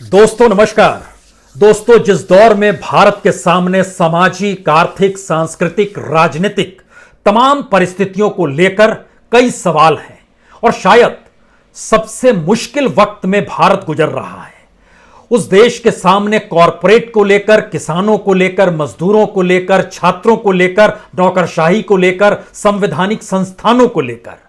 दोस्तों नमस्कार। दोस्तों, जिस दौर में भारत के सामने सामाजिक, आर्थिक, सांस्कृतिक, राजनीतिक तमाम परिस्थितियों को लेकर कई सवाल हैं और शायद सबसे मुश्किल वक्त में भारत गुजर रहा है, उस देश के सामने कॉरपोरेट को लेकर, किसानों को लेकर, मजदूरों को लेकर, छात्रों को लेकर, नौकरशाही को लेकर, संवैधानिक संस्थानों को लेकर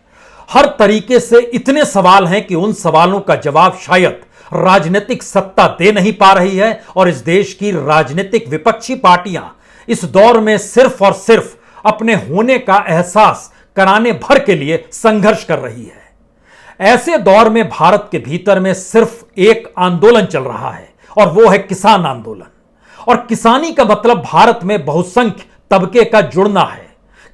हर तरीके से इतने सवाल हैं कि उन सवालों का जवाब शायद राजनीतिक सत्ता दे नहीं पा रही है और इस देश की राजनीतिक विपक्षी पार्टियां इस दौर में सिर्फ और सिर्फ अपने होने का एहसास कराने भर के लिए संघर्ष कर रही है। ऐसे दौर में भारत के भीतर में सिर्फ एक आंदोलन चल रहा है और वो है किसान आंदोलन। और किसानी का मतलब भारत में बहुसंख्य तबके का जुड़ना है।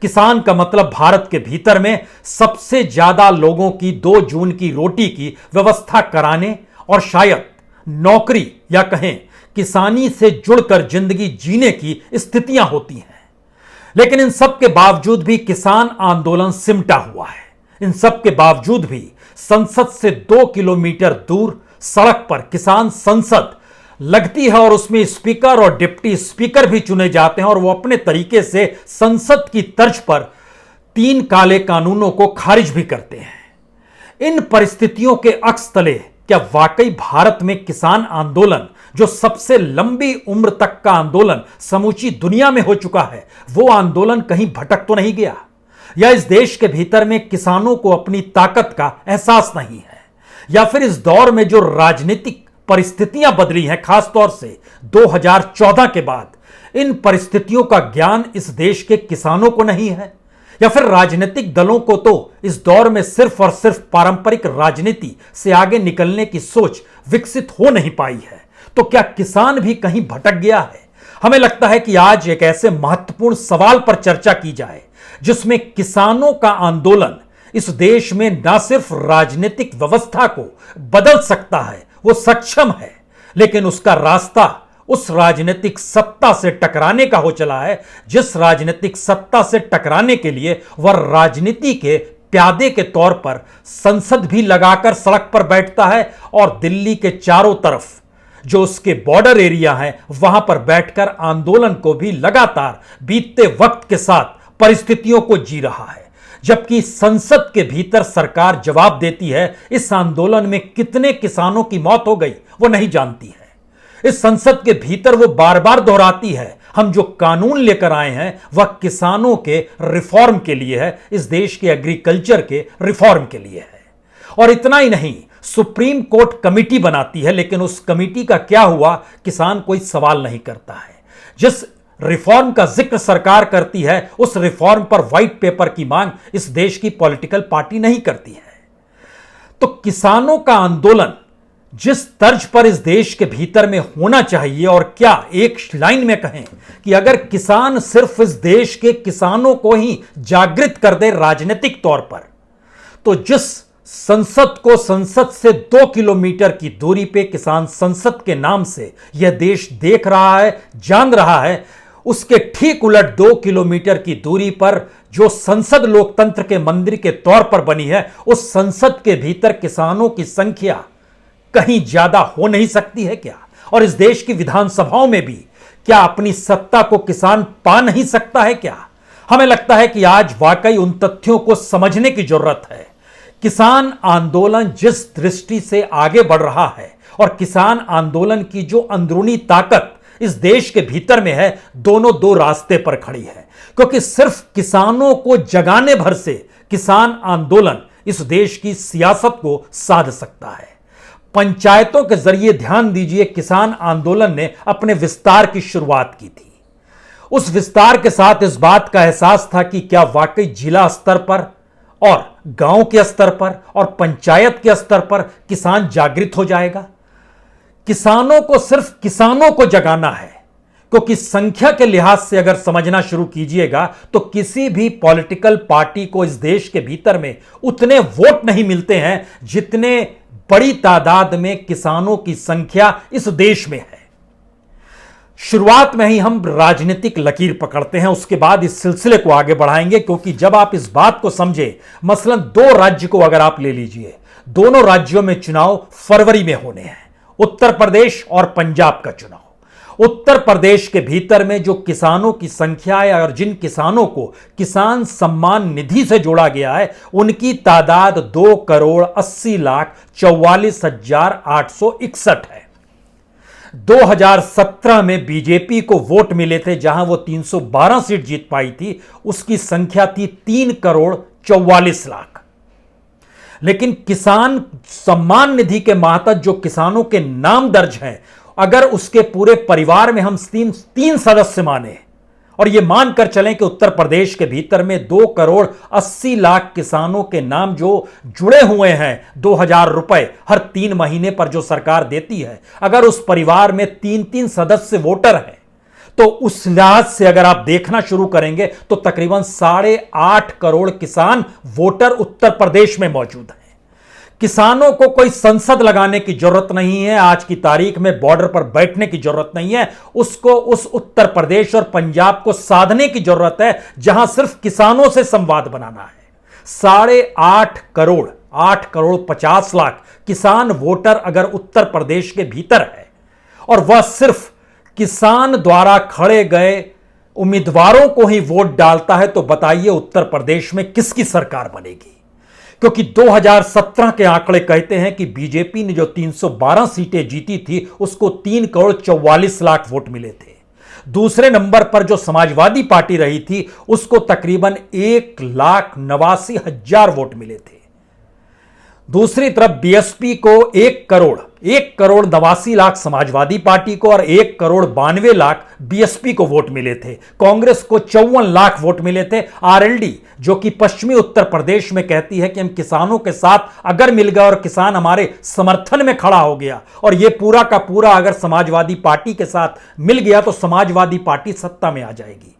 किसान का मतलब भारत के भीतर में सबसे ज्यादा लोगों की 2 जून की रोटी की व्यवस्था कराने और शायद नौकरी या कहें किसानी से जुड़कर जिंदगी जीने की स्थितियां होती हैं। लेकिन इन सब के बावजूद भी किसान आंदोलन सिमटा हुआ है। इन सब के बावजूद भी संसद से 2 किलोमीटर दूर सड़क पर किसान संसद लगती है और उसमें स्पीकर और डिप्टी स्पीकर भी चुने जाते हैं और वो अपने तरीके से संसद की तर्ज पर 3 काले कानूनों को खारिज भी करते हैं। इन परिस्थितियों के अक्स तले क्या वाकई भारत में किसान आंदोलन, जो सबसे लंबी उम्र तक का आंदोलन समूची दुनिया में हो चुका है, वो आंदोलन कहीं भटक तो नहीं गया? या इस देश के भीतर में किसानों को अपनी ताकत का एहसास नहीं है? या फिर इस दौर में जो राजनीतिक परिस्थितियां बदली हैं, खासतौर से 2014 के बाद, इन परिस्थितियों का ज्ञान इस देश के किसानों को नहीं है? या फिर राजनीतिक दलों को तो इस दौर में सिर्फ और सिर्फ पारंपरिक राजनीति से आगे निकलने की सोच विकसित हो नहीं पाई है? तो क्या किसान भी कहीं भटक गया है? हमें लगता है कि आज एक ऐसे महत्वपूर्ण सवाल पर चर्चा की जाए जिसमें किसानों का आंदोलन इस देश में न सिर्फ राजनीतिक व्यवस्था को बदल सकता है, वो सक्षम है, लेकिन उसका रास्ता उस राजनीतिक सत्ता से टकराने का हो चला है जिस राजनीतिक सत्ता से टकराने के लिए वह राजनीति के प्यादे के तौर पर संसद भी लगाकर सड़क पर बैठता है और दिल्ली के चारों तरफ जो उसके बॉर्डर एरिया है वहां पर बैठकर आंदोलन को भी लगातार बीतते वक्त के साथ परिस्थितियों को जी रहा है। जबकि संसद के भीतर सरकार जवाब देती है इस आंदोलन में कितने किसानों की मौत हो गई वो नहीं जानती है। इस संसद के भीतर वो बार बार दोहराती है हम जो कानून लेकर आए हैं वह किसानों के रिफॉर्म के लिए है, इस देश के एग्रीकल्चर के रिफॉर्म के लिए है। और इतना ही नहीं, सुप्रीम कोर्ट कमेटी बनाती है, लेकिन उस कमेटी का क्या हुआ किसान कोई सवाल नहीं करता है। जिस रिफॉर्म का जिक्र सरकार करती है उस रिफॉर्म पर व्हाइट पेपर की मांग इस देश की पॉलिटिकल पार्टी नहीं करती है। तो किसानों का आंदोलन जिस तर्ज पर इस देश के भीतर में होना चाहिए, और क्या एक लाइन में कहें कि अगर किसान सिर्फ इस देश के किसानों को ही जागृत कर दे राजनीतिक तौर पर, तो जिस संसद को संसद से 2 किलोमीटर की दूरी पे किसान संसद के नाम से यह देश देख रहा है, जान रहा है, उसके ठीक उलट 2 किलोमीटर की दूरी पर जो संसद लोकतंत्र के मंदिर के तौर पर बनी है, उस संसद के भीतर किसानों की संख्या कहीं ज्यादा हो नहीं सकती है क्या? और इस देश की विधानसभाओं में भी क्या अपनी सत्ता को किसान पा नहीं सकता है क्या? हमें लगता है कि आज वाकई उन तथ्यों को समझने की जरूरत है। किसान आंदोलन जिस दृष्टि से आगे बढ़ रहा है और किसान आंदोलन की जो अंदरूनी ताकत इस देश के भीतर में है, दोनों 2 रास्ते पर खड़ी है। क्योंकि सिर्फ किसानों को जगाने भर से किसान आंदोलन इस देश की सियासत को साध सकता है। पंचायतों के जरिए ध्यान दीजिए, किसान आंदोलन ने अपने विस्तार की शुरुआत की थी। उस विस्तार के साथ इस बात का एहसास था कि क्या वाकई जिला स्तर पर और गांव के स्तर पर और पंचायत के स्तर पर किसान जागृत हो जाएगा। किसानों को सिर्फ किसानों को जगाना है, क्योंकि संख्या के लिहाज से अगर समझना शुरू कीजिएगा तो किसी भी पॉलिटिकल पार्टी को इस देश के भीतर में उतने वोट नहीं मिलते हैं जितने बड़ी तादाद में किसानों की संख्या इस देश में है। शुरुआत में ही हम राजनीतिक लकीर पकड़ते हैं, उसके बाद इस सिलसिले को आगे बढ़ाएंगे, क्योंकि जब आप इस बात को समझे, मसलन 2 राज्य को अगर आप ले लीजिए, दोनों राज्यों में चुनाव फरवरी में होने हैं उत्तर प्रदेश और पंजाब का चुनाव। उत्तर प्रदेश के भीतर में जो किसानों की संख्या है और जिन किसानों को किसान सम्मान निधि से जोड़ा गया है, उनकी तादाद 2,80,44,861 है। 2017 में बीजेपी को वोट मिले थे, जहां वो 312 सीट जीत पाई थी, उसकी संख्या थी 3,44,00,000। लेकिन किसान सम्मान निधि के मातहत जो किसानों के नाम दर्ज हैं, अगर उसके पूरे परिवार में हम तीन सदस्य माने और यह मानकर चलें कि उत्तर प्रदेश के भीतर में 2,80,00,000 किसानों के नाम जो जुड़े हुए हैं, 2,000 रुपए हर 3 महीने पर जो सरकार देती है, अगर उस परिवार में 3 सदस्य वोटर हैं, तो उस लिहाज से अगर आप देखना शुरू करेंगे तो तकरीबन 8.5 करोड़ किसान वोटर उत्तर प्रदेश में मौजूद हैं। किसानों को कोई संसद लगाने की जरूरत नहीं है, आज की तारीख में बॉर्डर पर बैठने की जरूरत नहीं है, उसको उस उत्तर प्रदेश और पंजाब को साधने की जरूरत है जहां सिर्फ किसानों से संवाद बनाना है। 8.5 करोड़ 8,50,00,000 किसान वोटर अगर उत्तर प्रदेश के भीतर है और वह सिर्फ किसान द्वारा खड़े गए उम्मीदवारों को ही वोट डालता है, तो बताइए उत्तर प्रदेश में किसकी सरकार बनेगी? क्योंकि 2017 के आंकड़े कहते हैं कि बीजेपी ने जो 312 सीटें जीती थी, उसको 3,44,00,000 वोट मिले थे। दूसरे नंबर पर जो समाजवादी पार्टी रही थी, उसको तकरीबन 1,89,000 वोट मिले थे। दूसरी तरफ बीएसपी को 1,89,00,000 समाजवादी पार्टी को और 1,92,00,000 बीएसपी को वोट मिले थे। कांग्रेस को 54 लाख वोट मिले थे। आरएलडी जो कि पश्चिमी उत्तर प्रदेश में कहती है कि हम किसानों के साथ अगर मिल गए और किसान हमारे समर्थन में खड़ा हो गया और यह पूरा का पूरा अगर समाजवादी पार्टी के साथ मिल गया, तो समाजवादी पार्टी सत्ता में आ जाएगी।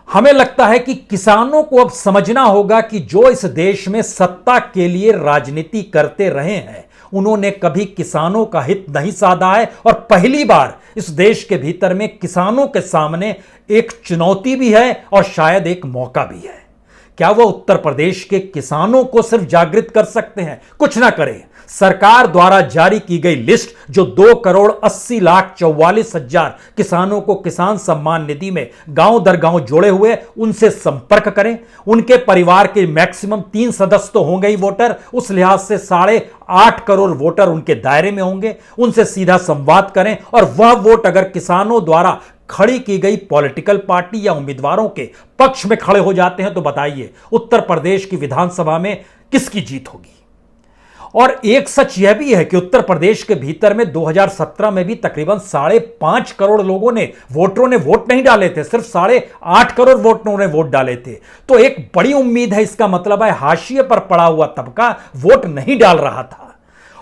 हमें लगता है कि किसानों को अब समझना होगा कि जो इस देश में सत्ता के लिए राजनीति करते रहे हैं, उन्होंने कभी किसानों का हित नहीं साधा है और पहली बार इस देश के भीतर में किसानों के सामने एक चुनौती भी है और शायद एक मौका भी है। क्या वह उत्तर प्रदेश के किसानों को सिर्फ जागृत कर सकते हैं? कुछ ना करें। सरकार द्वारा जारी की गई लिस्ट जो 2,80,44,000 किसानों को किसान सम्मान निधि में गांव दर गांव जोड़े हुए, उनसे संपर्क करें। उनके परिवार के मैक्सिमम 3 सदस्य तो होंगे ही वोटर, उस लिहाज से 8.5 करोड़ वोटर उनके दायरे में होंगे। उनसे सीधा संवाद करें और वह वोट अगर किसानों द्वारा खड़ी की गई पॉलिटिकल पार्टी या उम्मीदवारों के पक्ष में खड़े हो जाते हैं, तो बताइए उत्तर प्रदेश की विधानसभा में किसकी जीत होगी? और एक सच यह भी है कि उत्तर प्रदेश के भीतर में 2017 में भी तकरीबन 5.5 करोड़ वोटरों ने वोट नहीं डाले थे, सिर्फ 8.5 करोड़ वोटरों ने वोट डाले थे। तो एक बड़ी उम्मीद है, इसका मतलब है हाशिए पर पड़ा हुआ तबका वोट नहीं डाल रहा था।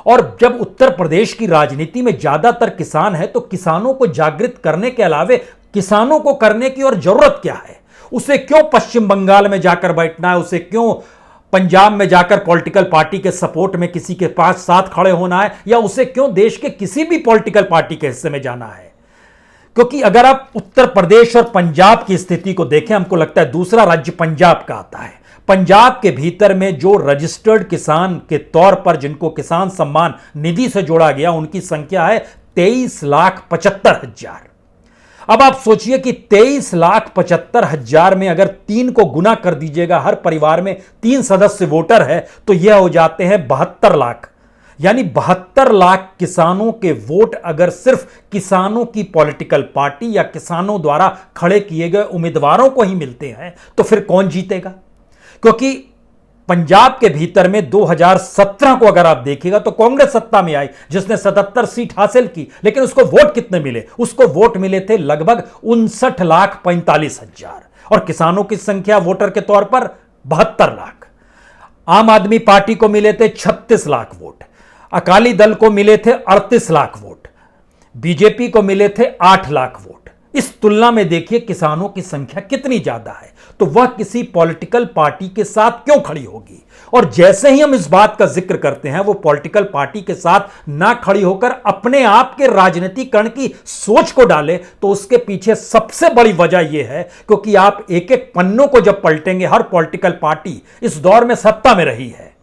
और जब उत्तर प्रदेश की राजनीति में ज्यादातर किसान है, तो किसानों को जागृत करने के अलावे किसानों को करने की और जरूरत क्या है? उसे क्यों पश्चिम बंगाल में जाकर बैठना है? उसे क्यों पंजाब में जाकर पॉलिटिकल पार्टी के सपोर्ट में किसी के पास साथ खड़े होना है? या उसे क्यों देश के किसी भी पॉलिटिकल पार्टी के हिस्से में जाना है? क्योंकि अगर आप उत्तर प्रदेश और पंजाब की स्थिति को देखें, हमको लगता है दूसरा राज्य पंजाब का आता है। पंजाब के भीतर में जो रजिस्टर्ड किसान के तौर पर जिनको किसान सम्मान निधि से जोड़ा गया, उनकी संख्या है 23,75,000। अब आप सोचिए कि 23,75,000 में अगर 3 को गुना कर दीजिएगा, हर परिवार में 3 सदस्य वोटर है, तो यह हो जाते हैं 72 लाख। यानी 72 लाख किसानों के वोट अगर सिर्फ किसानों की पॉलिटिकल पार्टी या किसानों द्वारा खड़े किए गए उम्मीदवारों को ही मिलते हैं, तो फिर कौन जीतेगा? क्योंकि पंजाब के भीतर में 2017 को अगर आप देखिएगा तो कांग्रेस सत्ता में आई, जिसने 77 सीट हासिल की, लेकिन उसको वोट कितने मिले? उसको वोट मिले थे लगभग 59,45,000 और किसानों की संख्या वोटर के तौर पर 72 लाख। आम आदमी पार्टी को मिले थे 36 लाख वोट, अकाली दल को मिले थे 38 लाख वोट, बीजेपी को मिले थे 8 लाख वोट। इस तुलना में देखिए किसानों की संख्या कितनी ज्यादा है, तो वह किसी पॉलिटिकल पार्टी के साथ क्यों खड़ी होगी? और जैसे ही हम इस बात का जिक्र करते हैं, वो पॉलिटिकल पार्टी के साथ ना खड़ी होकर अपने आप के राजनीतिकरण की सोच को डाले, तो उसके पीछे सबसे बड़ी वजह यह है क्योंकि आप एक एक पन्नों को जब पलटेंगे, हर पॉलिटिकल पार्टी इस दौर में सत्ता में रही है।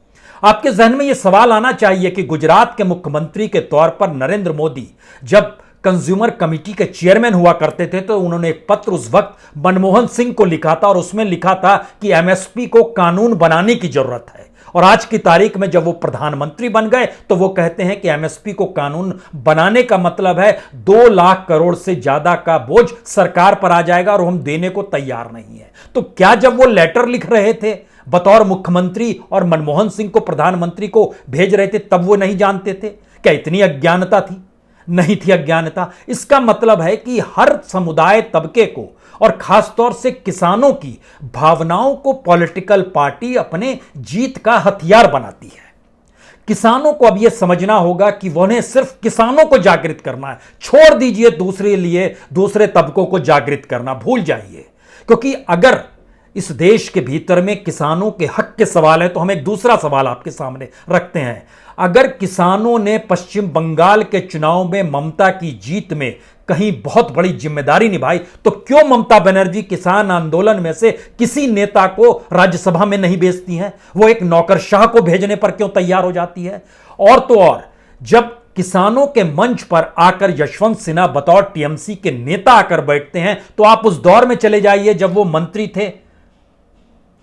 आपके जहन में यह सवाल आना चाहिए कि गुजरात के मुख्यमंत्री के तौर पर नरेंद्र मोदी जब कंज्यूमर कमेटी के चेयरमैन हुआ करते थे तो उन्होंने एक पत्र उस वक्त मनमोहन सिंह को लिखा था और उसमें लिखा था कि एमएसपी को कानून बनाने की जरूरत है। और आज की तारीख में जब वो प्रधानमंत्री बन गए तो वो कहते हैं कि एमएसपी को कानून बनाने का मतलब है 2 लाख करोड़ से ज्यादा का बोझ सरकार पर आ जाएगा और हम देने को तैयार नहीं है। तो क्या जब वो लेटर लिख रहे थे बतौर मुख्यमंत्री और मनमोहन सिंह को प्रधानमंत्री को भेज रहे थे तब वो नहीं जानते थे? क्या इतनी अज्ञानता थी? नहीं थी अज्ञानता। इसका मतलब है कि हर समुदाय तबके को और खासतौर से किसानों की भावनाओं को पॉलिटिकल पार्टी अपने जीत का हथियार बनाती है। किसानों को अब यह समझना होगा कि उन्हें सिर्फ किसानों को जागृत करना है, छोड़ दीजिए दूसरे तबकों को जागृत करना भूल जाइए। क्योंकि अगर इस देश के भीतर में किसानों के हक के सवाल है तो हम एक दूसरा सवाल आपके सामने रखते हैं। अगर किसानों ने पश्चिम बंगाल के चुनाव में ममता की जीत में कहीं बहुत बड़ी जिम्मेदारी निभाई तो क्यों ममता बनर्जी किसान आंदोलन में से किसी नेता को राज्यसभा में नहीं भेजती हैं? वो एक नौकरशाह को भेजने पर क्यों तैयार हो जाती है? और तो और जब किसानों के मंच पर आकर यशवंत सिन्हा बतौर टीएमसी के नेता आकर बैठते हैं तो आप उस दौर में चले जाइए जब वो मंत्री थे,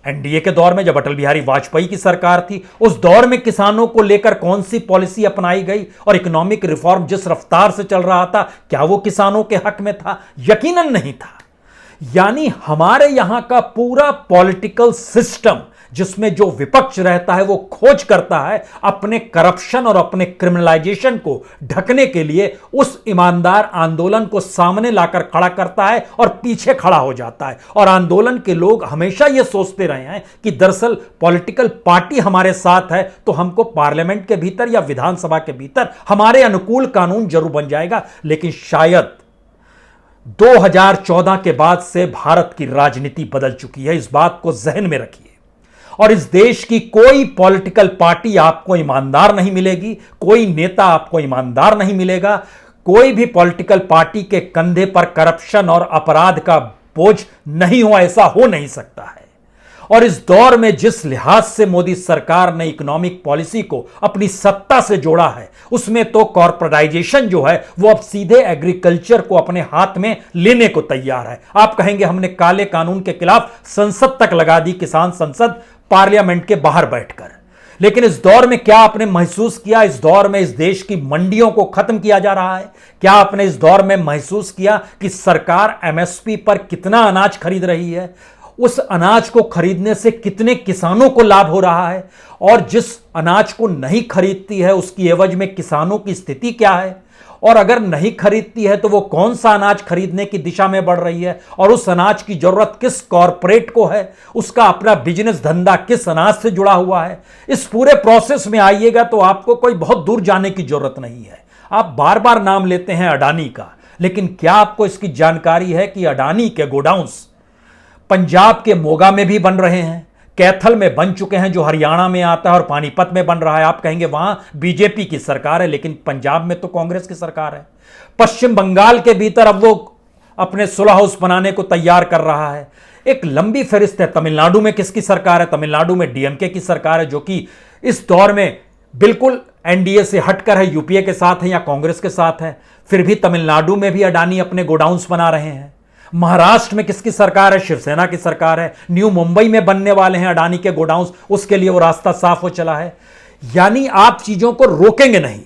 एनडीए के दौर में, जब अटल बिहारी वाजपेयी की सरकार थी। उस दौर में किसानों को लेकर कौन सी पॉलिसी अपनाई गई और इकोनॉमिक रिफॉर्म जिस रफ्तार से चल रहा था, क्या वो किसानों के हक में था? यकीनन नहीं था। यानी हमारे यहां का पूरा पॉलिटिकल सिस्टम जिसमें जो विपक्ष रहता है वो खोज करता है अपने करप्शन और अपने क्रिमिनलाइजेशन को ढकने के लिए उस ईमानदार आंदोलन को सामने लाकर खड़ा करता है और पीछे खड़ा हो जाता है। और आंदोलन के लोग हमेशा यह सोचते रहे हैं कि दरअसल पॉलिटिकल पार्टी हमारे साथ है तो हमको पार्लियामेंट के भीतर या विधानसभा के भीतर हमारे अनुकूल कानून जरूर बन जाएगा। लेकिन शायद 2014 के बाद से भारत की राजनीति बदल चुकी है, इस बात को जहन में रखिए। और इस देश की कोई पॉलिटिकल पार्टी आपको ईमानदार नहीं मिलेगी, कोई नेता आपको ईमानदार नहीं मिलेगा, कोई भी पॉलिटिकल पार्टी के कंधे पर करप्शन और अपराध का बोझ नहीं हो, ऐसा हो नहीं सकता है। और इस दौर में जिस लिहाज से मोदी सरकार ने इकोनॉमिक पॉलिसी को अपनी सत्ता से जोड़ा है उसमें तो कॉर्पोरेटाइजेशन जो है वो अब सीधे एग्रीकल्चर को अपने हाथ में लेने को तैयार है। आप कहेंगे हमने काले कानून के खिलाफ संसद तक लगा दी, किसान संसद पार्लियामेंट के बाहर बैठकर। लेकिन इस दौर में क्या आपने महसूस किया? इस दौर में इस देश की मंडियों को खत्म किया जा रहा है। क्या आपने इस दौर में महसूस किया कि सरकार एमएसपी पर कितना अनाज खरीद रही है? उस अनाज को खरीदने से कितने किसानों को लाभ हो रहा है? और जिस अनाज को नहीं खरीदती है उसकी एवज में किसानों की स्थिति क्या है? और अगर नहीं खरीदती है तो वो कौन सा अनाज खरीदने की दिशा में बढ़ रही है? और उस अनाज की जरूरत किस कॉरपोरेट को है? उसका अपना बिजनेस धंधा किस अनाज से जुड़ा हुआ है? इस पूरे प्रोसेस में आइएगा तो आपको कोई बहुत दूर जाने की जरूरत नहीं है। आप बार बार नाम लेते हैं अडानी का, लेकिन क्या आपको इसकी जानकारी है कि अडानी के गोडाउंस पंजाब के मोगा में भी बन रहे हैं, कैथल में बन चुके हैं जो हरियाणा में आता है, और पानीपत में बन रहा है। आप कहेंगे वहां बीजेपी की सरकार है, लेकिन पंजाब में तो कांग्रेस की सरकार है। पश्चिम बंगाल के भीतर अब वो अपने सुलह हाउस बनाने को तैयार कर रहा है। एक लंबी फहरिस्त है। तमिलनाडु में किसकी सरकार है? तमिलनाडु में डीएमके की सरकार है, जो कि इस दौर में बिल्कुल एनडीए से हटकर है, यूपीए के साथ है या कांग्रेस के साथ है। फिर भी तमिलनाडु में भी अडानी अपने गोडाउंस बना रहे हैं। महाराष्ट्र में किसकी सरकार है? शिवसेना की सरकार है। न्यू मुंबई में बनने वाले हैं अडानी के गोडाउंस, उसके लिए वो रास्ता साफ हो चला है। यानी आप चीजों को रोकेंगे नहीं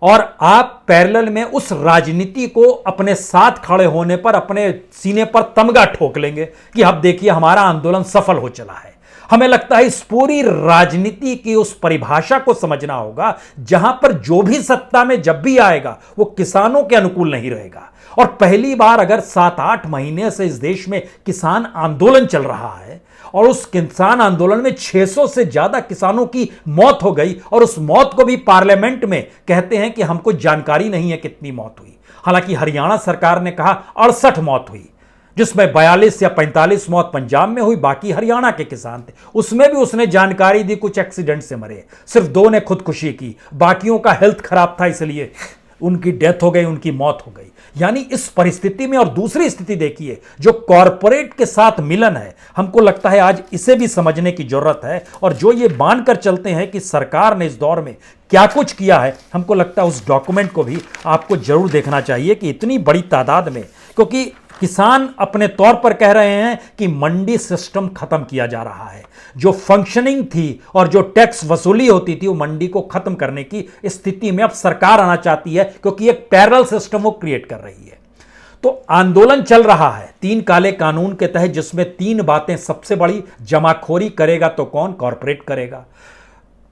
और आप पैरेलल में उस राजनीति को अपने साथ खड़े होने पर अपने सीने पर तमगा ठोक लेंगे कि अब देखिए हमारा आंदोलन सफल हो चला है। हमें लगता है इस पूरी राजनीति की उस परिभाषा को समझना होगा जहां पर जो भी सत्ता में जब भी आएगा वो किसानों के अनुकूल नहीं रहेगा। और पहली बार अगर 7-8 महीने से इस देश में किसान आंदोलन चल रहा है और उस किसान आंदोलन में 600 से ज्यादा किसानों की मौत हो गई, और उस मौत को भी पार्लियामेंट में कहते हैं कि हमको जानकारी नहीं है कितनी मौत हुई। हालांकि हरियाणा सरकार ने कहा 68 मौत हुई, जिसमें 42 या 45 मौत पंजाब में हुई, बाकी हरियाणा के किसान थे। उसमें भी उसने जानकारी दी कुछ एक्सीडेंट से मरे, सिर्फ 2 ने खुदकुशी की, बाकियों का हेल्थ खराब था इसलिए उनकी डेथ हो गई, उनकी मौत हो गई। यानी इस परिस्थिति में, और दूसरी स्थिति देखिए जो कॉरपोरेट के साथ मिलन है, हमको लगता है आज इसे भी समझने की जरूरत है। और जो ये मानकर चलते हैं कि सरकार ने इस दौर में क्या कुछ किया है, हमको लगता है उस डॉक्यूमेंट को भी आपको जरूर देखना चाहिए कि इतनी बड़ी तादाद में, क्योंकि किसान अपने तौर पर कह रहे हैं कि मंडी सिस्टम खत्म किया जा रहा है। जो फंक्शनिंग थी और जो टैक्स वसूली होती थी वो मंडी को खत्म करने की स्थिति में अब सरकार आना चाहती है, क्योंकि एक पैरेलल सिस्टम वो क्रिएट कर रही है। तो आंदोलन चल रहा है 3 काले कानून के तहत, जिसमें 3 बातें सबसे बड़ी, जमाखोरी करेगा तो कौन, कॉरपोरेट करेगा।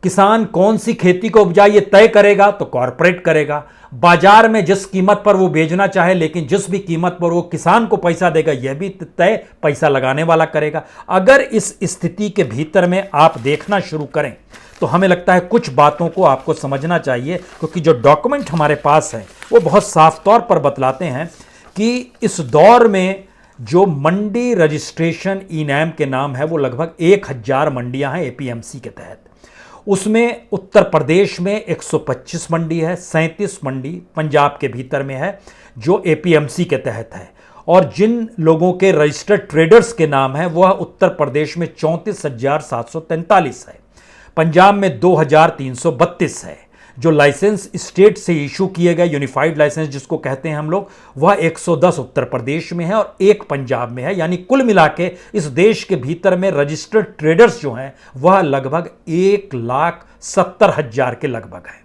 किसान कौन सी खेती को उपजाए ये तय करेगा तो कॉरपोरेट करेगा। बाजार में जिस कीमत पर वो बेचना चाहे, लेकिन जिस भी कीमत पर वो किसान को पैसा देगा यह भी तय पैसा लगाने वाला करेगा। अगर इस स्थिति के भीतर में आप देखना शुरू करें तो हमें लगता है कुछ बातों को आपको समझना चाहिए, क्योंकि जो डॉक्यूमेंट हमारे पास है वो बहुत साफ तौर पर बतलाते हैं कि इस दौर में जो मंडी रजिस्ट्रेशन ई-नैम के नाम है वो लगभग 1000 मंडियां हैं एपीएमसी के तहत। उसमें उत्तर प्रदेश में 125 मंडी है, 37 मंडी पंजाब के भीतर में है जो एपीएमसी के तहत है। और जिन लोगों के रजिस्टर्ड ट्रेडर्स के नाम है वह उत्तर प्रदेश में 34,743 है, पंजाब में 2,332 है। जो लाइसेंस स्टेट से इशू किए गए यूनिफाइड लाइसेंस जिसको कहते हैं हम लोग, वह 110 उत्तर प्रदेश में है और 1 पंजाब में है। यानी कुल मिला के इस देश के भीतर में रजिस्टर्ड ट्रेडर्स जो हैं वह लगभग 1,70,000 के लगभग है।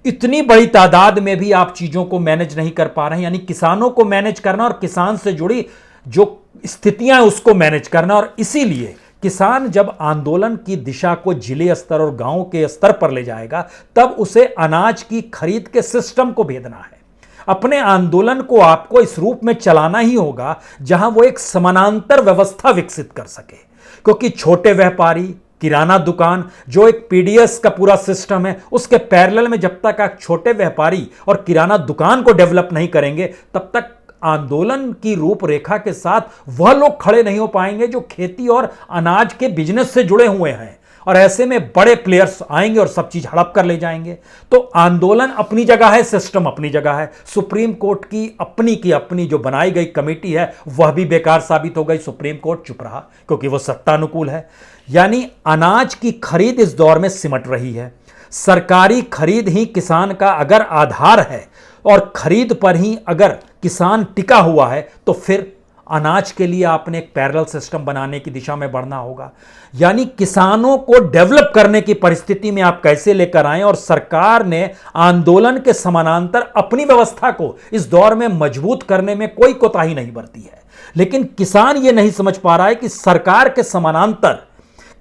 इतनी बड़ी तादाद में भी आप चीजों को मैनेज नहीं कर पा रहे हैं, यानी किसानों को मैनेज करना और किसान से जुड़ी जो स्थितियां उसको मैनेज करना। और इसीलिए किसान जब आंदोलन की दिशा को जिले स्तर और गांव के स्तर पर ले जाएगा, तब उसे अनाज की खरीद के सिस्टम को भेदना है। अपने आंदोलन को आपको इस रूप में चलाना ही होगा जहां वो एक समानांतर व्यवस्था विकसित कर सके, क्योंकि छोटे व्यापारी, किराना दुकान, जो एक पीडीएस का पूरा सिस्टम है, उसके पैरेलल में जब तक आप छोटे व्यापारी और किराना दुकान को डेवलप नहीं करेंगे, तब तक आंदोलन की रूपरेखा के साथ वह लोग खड़े नहीं हो पाएंगे जो खेती और अनाज के बिजनेस से जुड़े हुए हैं। और ऐसे में बड़े प्लेयर्स आएंगे और सब चीज हड़प कर ले जाएंगे। तो आंदोलन अपनी जगह है, सिस्टम अपनी जगह है। सुप्रीम कोर्ट की अपनी जो बनाई गई कमेटी है वह भी बेकार साबित हो गई। सुप्रीम कोर्ट चुप रहा क्योंकि वह सत्तानुकूल है। यानी अनाज की खरीद इस दौर में सिमट रही है। सरकारी खरीद ही किसान का अगर आधार है और खरीद पर ही अगर किसान टिका हुआ है, तो फिर अनाज के लिए आपने एक पैरेलल सिस्टम बनाने की दिशा में बढ़ना होगा। यानी किसानों को डेवलप करने की परिस्थिति में आप कैसे लेकर आए। और सरकार ने आंदोलन के समानांतर अपनी व्यवस्था को इस दौर में मजबूत करने में कोई कोताही नहीं बरती है, लेकिन किसान ये नहीं समझ पा रहा है कि सरकार के समानांतर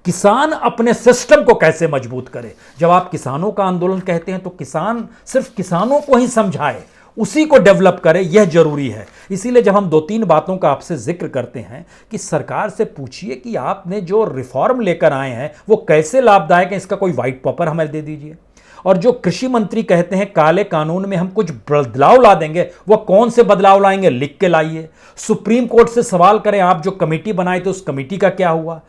किसान अपने सिस्टम को कैसे मजबूत करे। जब आप किसानों का आंदोलन कहते हैं तो किसान सिर्फ किसानों को ही समझाए, उसी को डेवलप करे, यह जरूरी है। इसीलिए जब हम 2-3 बातों का आपसे जिक्र करते हैं कि सरकार से पूछिए कि आपने जो रिफॉर्म लेकर आए हैं वो कैसे लाभदायक है, इसका कोई व्हाइट पेपर हमें दे दीजिए। और जो कृषि मंत्री कहते हैं काले कानून में हम कुछ बदलाव ला देंगे, वो कौन से बदलाव लाएंगे, लिख के लाइए। सुप्रीम कोर्ट से सवाल करें, आप जो कमेटी बनाए थे उस कमेटी का क्या हुआ।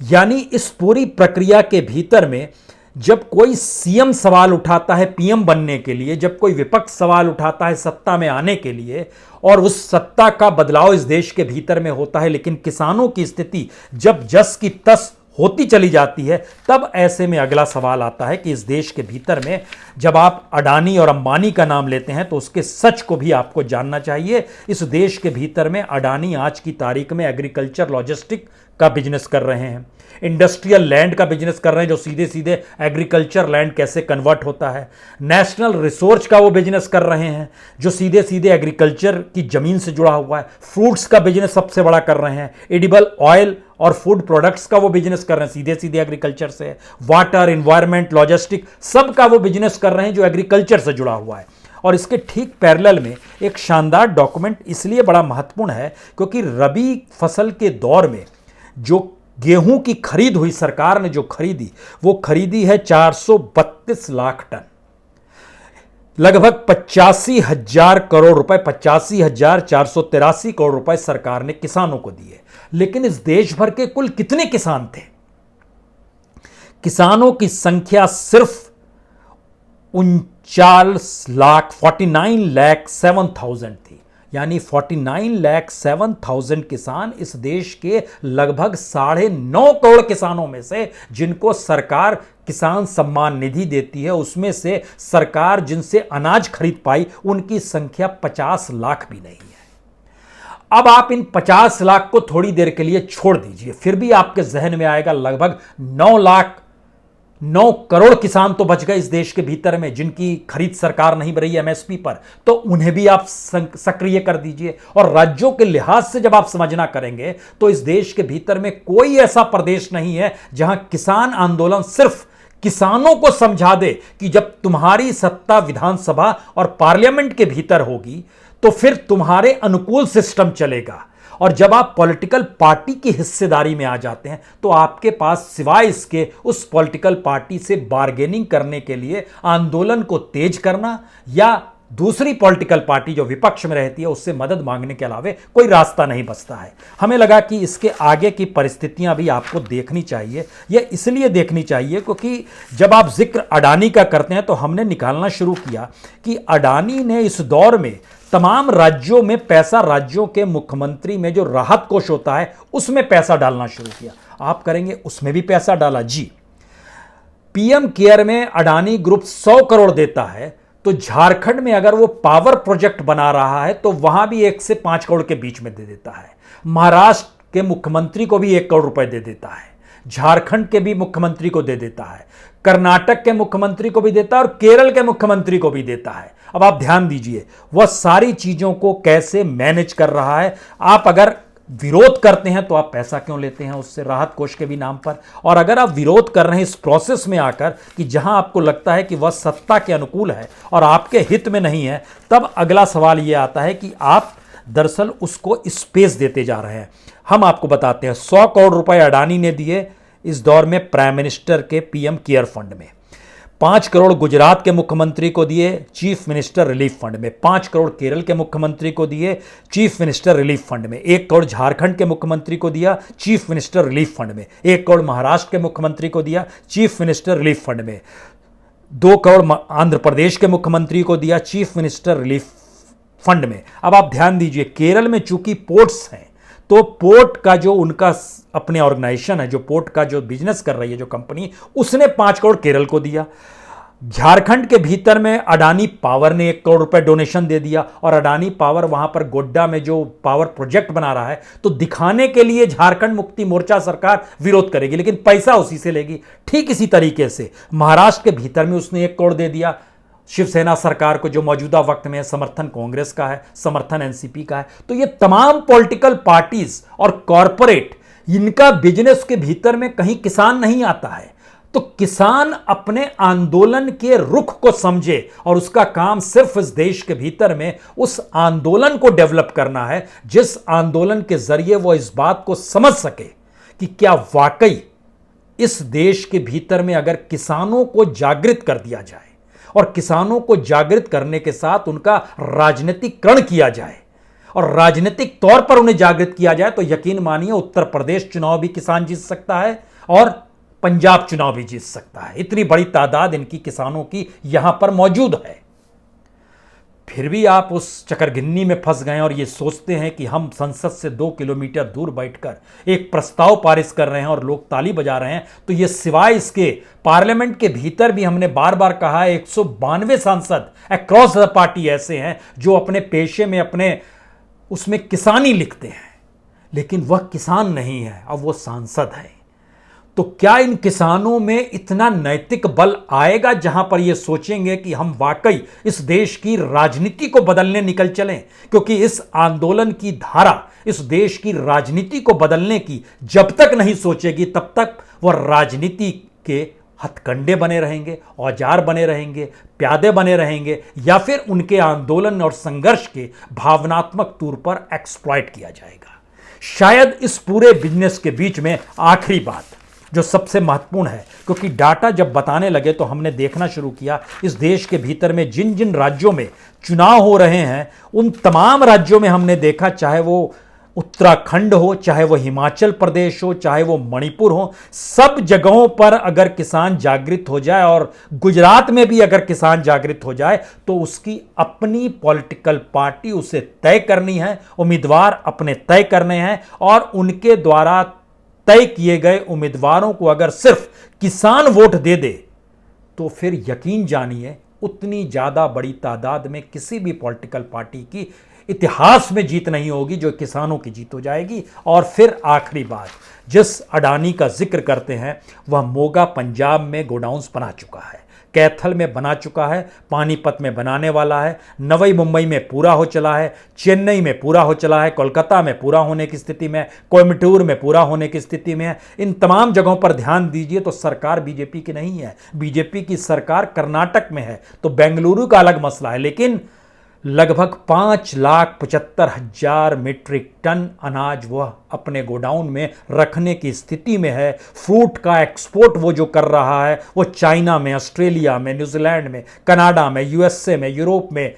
यानी इस पूरी प्रक्रिया के भीतर में जब कोई सीएम सवाल उठाता है पीएम बनने के लिए, जब कोई विपक्ष सवाल उठाता है सत्ता में आने के लिए, और उस सत्ता का बदलाव इस देश के भीतर में होता है, लेकिन किसानों की स्थिति जब जस की तस होती चली जाती है, तब ऐसे में अगला सवाल आता है कि इस देश के भीतर में जब आप अडानी और अंबानी का नाम लेते हैं तो उसके सच को भी आपको जानना चाहिए। इस देश के भीतर में अडानी आज की तारीख में एग्रीकल्चर लॉजिस्टिक का बिजनेस कर रहे हैं, इंडस्ट्रियल लैंड का बिजनेस कर रहे हैं, जो सीधे सीधे एग्रीकल्चर लैंड कैसे कन्वर्ट होता है। नेशनल रिसोर्स का वो बिजनेस कर रहे हैं जो सीधे सीधे एग्रीकल्चर की जमीन से जुड़ा हुआ है। फ्रूट्स का बिजनेस सबसे बड़ा कर रहे हैं। एडिबल ऑयल और फूड प्रोडक्ट्स का वो बिजनेस कर रहे हैं, सीधे सीधे एग्रीकल्चर से। वाटर, एनवायरमेंट, लॉजिस्टिक, सब का वो बिजनेस कर रहे हैं जो एग्रीकल्चर से जुड़ा हुआ है। और इसके ठीक पैरेलल में एक शानदार डॉक्यूमेंट इसलिए बड़ा महत्वपूर्ण है क्योंकि रबी फसल के दौर में जो गेहूं की खरीद हुई, सरकार ने जो खरीदी वो खरीदी है 432 लाख टन, लगभग 85,000 करोड़ रुपए, 85,483 करोड़ रुपए सरकार ने किसानों को दिए। लेकिन इस देश भर के कुल कितने किसान थे? किसानों की संख्या सिर्फ 49,07,000 थी। यानी 49,07,000 किसान इस देश के लगभग 9.5 करोड़ किसानों में से, जिनको सरकार किसान सम्मान निधि देती है, उसमें से सरकार जिनसे अनाज खरीद पाई उनकी संख्या 50 लाख भी नहीं है। अब आप इन 50 लाख को थोड़ी देर के लिए छोड़ दीजिए, फिर भी आपके जहन में आएगा लगभग 9 करोड़ किसान तो बच गए इस देश के भीतर में, जिनकी खरीद सरकार नहीं बढ़ी एमएसपी पर, तो उन्हें भी आप सक्रिय कर दीजिए। और राज्यों के लिहाज से जब आप समझना करेंगे तो इस देश के भीतर में कोई ऐसा प्रदेश नहीं है जहां किसान आंदोलन सिर्फ किसानों को समझा दे कि जब तुम्हारी सत्ता विधानसभा और पार्लियामेंट के भीतर होगी तो फिर तुम्हारे अनुकूल सिस्टम चलेगा। और जब आप पॉलिटिकल पार्टी की हिस्सेदारी में आ जाते हैं तो आपके पास सिवाय इसके उस पॉलिटिकल पार्टी से बार्गेनिंग करने के लिए आंदोलन को तेज करना या दूसरी पॉलिटिकल पार्टी जो विपक्ष में रहती है उससे मदद मांगने के अलावा कोई रास्ता नहीं बचता है। हमें लगा कि इसके आगे की परिस्थितियां भी आपको देखनी चाहिए। यह इसलिए देखनी चाहिए क्योंकि जब आप जिक्र अडानी का करते हैं तो हमने निकालना शुरू किया कि अडानी ने इस दौर में तमाम राज्यों में पैसा, राज्यों के मुख्यमंत्री में जो राहत कोष होता है उसमें पैसा डालना शुरू किया। आप करेंगे उसमें भी पैसा डाला जी। पीएम केयर में अडानी ग्रुप 100 करोड़ देता है तो झारखंड में अगर वो पावर प्रोजेक्ट बना रहा है तो वहां भी 1 से 5 करोड़ के बीच में दे देता है। महाराष्ट्र के मुख्यमंत्री को भी 1 करोड़ रुपए दे देता है, झारखंड के भी मुख्यमंत्री को दे देता है, कर्नाटक के मुख्यमंत्री को भी देता है और केरल के मुख्यमंत्री को भी देता है। अब आप ध्यान दीजिए वह सारी चीजों को कैसे मैनेज कर रहा है। आप अगर विरोध करते हैं तो आप पैसा क्यों लेते हैं उससे, राहत कोष के भी नाम पर? और अगर आप विरोध कर रहे हैं इस प्रोसेस में आकर कि जहां आपको लगता है कि वह सत्ता के अनुकूल है और आपके हित में नहीं है, तब अगला सवाल यह आता है कि आप दरअसल उसको स्पेस देते जा रहे हैं। हम आपको बताते हैं 100 करोड़ रुपए अडानी ने दिए इस दौर में प्राइम मिनिस्टर के पीएम केयर फंड में, 5 करोड़ गुजरात के मुख्यमंत्री को दिए चीफ मिनिस्टर रिलीफ फंड में, 5 करोड़ केरल के मुख्यमंत्री को दिए चीफ मिनिस्टर रिलीफ फंड में, 1 करोड़ झारखंड के मुख्यमंत्री को दिया चीफ मिनिस्टर रिलीफ फंड में, 1 करोड़ महाराष्ट्र के मुख्यमंत्री को दिया चीफ मिनिस्टर रिलीफ फंड में, 2 करोड़ आंध्र प्रदेश के मुख्यमंत्री को दिया चीफ मिनिस्टर रिलीफ फंड में। अब आप ध्यान दीजिए केरल में चूंकि पोर्ट्स हैं तो पोर्ट का जो उनका अपने ऑर्गेनाइजेशन है, जो पोर्ट का जो बिजनेस कर रही है जो कंपनी, उसने 5 करोड़ केरल को दिया। झारखंड के भीतर में अडानी पावर ने 1 करोड़ रुपए डोनेशन दे दिया और अडानी पावर वहां पर गोड्डा में जो पावर प्रोजेक्ट बना रहा है तो दिखाने के लिए झारखंड मुक्ति मोर्चा सरकार विरोध करेगी लेकिन पैसा उसी से लेगी। ठीक इसी तरीके से महाराष्ट्र के भीतर में उसने 1 करोड़ दे दिया शिवसेना सरकार को, जो मौजूदा वक्त में समर्थन कांग्रेस का है, समर्थन एनसीपी का है। तो ये तमाम पॉलिटिकल पार्टीज और कॉरपोरेट, इनका बिजनेस के भीतर में कहीं किसान नहीं आता है। तो किसान अपने आंदोलन के रुख को समझे और उसका काम सिर्फ इस देश के भीतर में उस आंदोलन को डेवलप करना है जिस आंदोलन के जरिए वो इस बात को समझ सके कि क्या वाकई इस देश के भीतर में अगर किसानों को जागृत कर दिया जाए और किसानों को जागृत करने के साथ उनका राजनीतिकरण किया जाए और राजनीतिक तौर पर उन्हें जागृत किया जाए तो यकीन मानिए उत्तर प्रदेश चुनाव भी किसान जीत सकता है और पंजाब चुनाव भी जीत सकता है। इतनी बड़ी तादाद इनकी किसानों की यहां पर मौजूद है। फिर भी आप उस चकरगिन्नी में फंस गए और ये सोचते हैं कि हम संसद से 2 किलोमीटर दूर बैठकर एक प्रस्ताव पारित कर रहे हैं और लोग ताली बजा रहे हैं। तो ये सिवाय इसके पार्लियामेंट के भीतर भी हमने बार बार कहा है 192 सांसद अक्रॉस द पार्टी ऐसे हैं जो अपने पेशे में अपने उसमें किसानी लिखते हैं, लेकिन वह किसान नहीं है, अब वो सांसद है। तो क्या इन किसानों में इतना नैतिक बल आएगा जहां पर ये सोचेंगे कि हम वाकई इस देश की राजनीति को बदलने निकल चलें? क्योंकि इस आंदोलन की धारा इस देश की राजनीति को बदलने की जब तक नहीं सोचेगी तब तक वह राजनीति के हथकंडे बने रहेंगे, औजार बने रहेंगे, प्यादे बने रहेंगे या फिर उनके आंदोलन और संघर्ष के भावनात्मक तौर पर एक्सप्लॉइट किया जाएगा। शायद इस पूरे बिजनेस के बीच में आखिरी बात जो सबसे महत्वपूर्ण है, क्योंकि डाटा जब बताने लगे तो हमने देखना शुरू किया इस देश के भीतर में जिन जिन राज्यों में चुनाव हो रहे हैं उन तमाम राज्यों में हमने देखा, चाहे वो उत्तराखंड हो, चाहे वो हिमाचल प्रदेश हो, चाहे वो मणिपुर हो, सब जगहों पर अगर किसान जागृत हो जाए और गुजरात में भी अगर किसान जागृत हो जाए तो उसकी अपनी पॉलिटिकल पार्टी उसे तय करनी है, उम्मीदवार अपने तय करने हैं और उनके द्वारा तय किए गए उम्मीदवारों को अगर सिर्फ किसान वोट दे दे तो फिर यकीन जानिए उतनी ज्यादा बड़ी तादाद में किसी भी पॉलिटिकल पार्टी की इतिहास में जीत नहीं होगी जो किसानों की जीत हो जाएगी। और फिर आखिरी बात, जिस अडानी का जिक्र करते हैं वह मोगा पंजाब में गोडाउंस बना चुका है, कैथल में बना चुका है, पानीपत में बनाने वाला है, नवई मुंबई में पूरा हो चला है, चेन्नई में पूरा हो चला है, कोलकाता में पूरा होने की स्थिति में, कोयम्बटूर में पूरा होने की स्थिति में है। इन तमाम जगहों पर ध्यान दीजिए तो सरकार बीजेपी की नहीं है, बीजेपी की सरकार कर्नाटक में है, तो बेंगलुरु का अलग मसला है। लेकिन लगभग 5,75,000 मीट्रिक टन अनाज वह अपने गोडाउन में रखने की स्थिति में है। फ्रूट का एक्सपोर्ट वो जो कर रहा है वो चाइना में, ऑस्ट्रेलिया में, न्यूजीलैंड में, कनाडा में, यूएसए में, यूरोप में,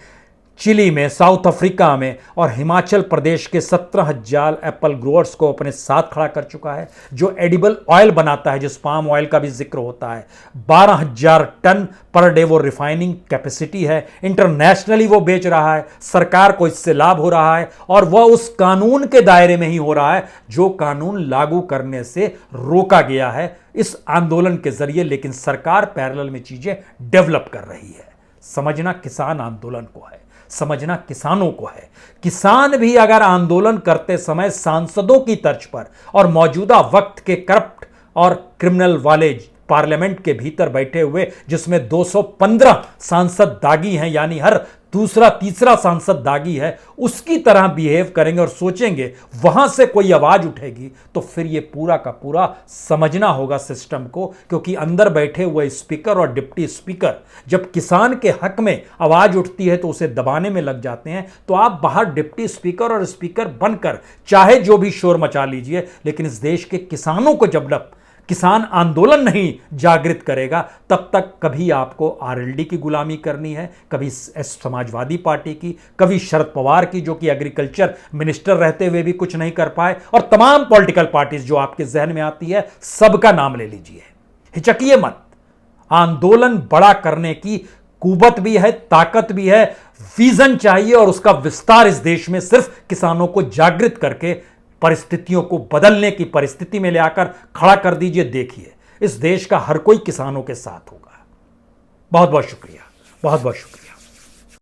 चिली में, साउथ अफ्रीका में, और हिमाचल प्रदेश के 17,000 एप्पल ग्रोअर्स को अपने साथ खड़ा कर चुका है जो एडिबल ऑयल बनाता है, जिस पाम ऑयल का भी जिक्र होता है। 12,000 टन पर डे वो रिफाइनिंग कैपेसिटी है, इंटरनेशनली वो बेच रहा है, सरकार को इससे लाभ हो रहा है और वह उस कानून के दायरे में ही हो रहा है जो कानून लागू करने से रोका गया है इस आंदोलन के जरिए। लेकिन सरकार पैरेलल में चीजें डेवलप कर रही है। समझना किसान आंदोलन को है, समझना किसानों को है। किसान भी अगर आंदोलन करते समय सांसदों की तर्ज पर और मौजूदा वक्त के करप्ट और क्रिमिनल वाले पार्लियामेंट के भीतर बैठे हुए जिसमें 215 सांसद दागी हैं, यानी हर दूसरा तीसरा सांसद दागी है, उसकी तरह बिहेव करेंगे और सोचेंगे वहां से कोई आवाज उठेगी तो फिर ये पूरा का पूरा समझना होगा सिस्टम को। क्योंकि अंदर बैठे हुए स्पीकर और डिप्टी स्पीकर जब किसान के हक में आवाज उठती है तो उसे दबाने में लग जाते हैं। तो आप बाहर डिप्टी स्पीकर और स्पीकर बनकर चाहे जो भी शोर मचा लीजिए, लेकिन इस देश के किसानों को जब तक किसान आंदोलन नहीं जागृत करेगा तब तक कभी आपको आरएलडी की गुलामी करनी है, कभी समाजवादी पार्टी की, कभी शरद पवार की जो कि एग्रीकल्चर मिनिस्टर रहते हुए भी कुछ नहीं कर पाए, और तमाम पॉलिटिकल पार्टीज जो आपके जहन में आती है सबका नाम ले लीजिए। हिचकिए मत, आंदोलन बड़ा करने की कुवत भी है, ताकत भी है, विजन चाहिए और उसका विस्तार इस देश में सिर्फ किसानों को जागृत करके परिस्थितियों को बदलने की परिस्थिति में ले आकर खड़ा कर दीजिए। देखिए इस देश का हर कोई किसानों के साथ होगा। बहुत बहुत शुक्रिया, बहुत बहुत शुक्रिया।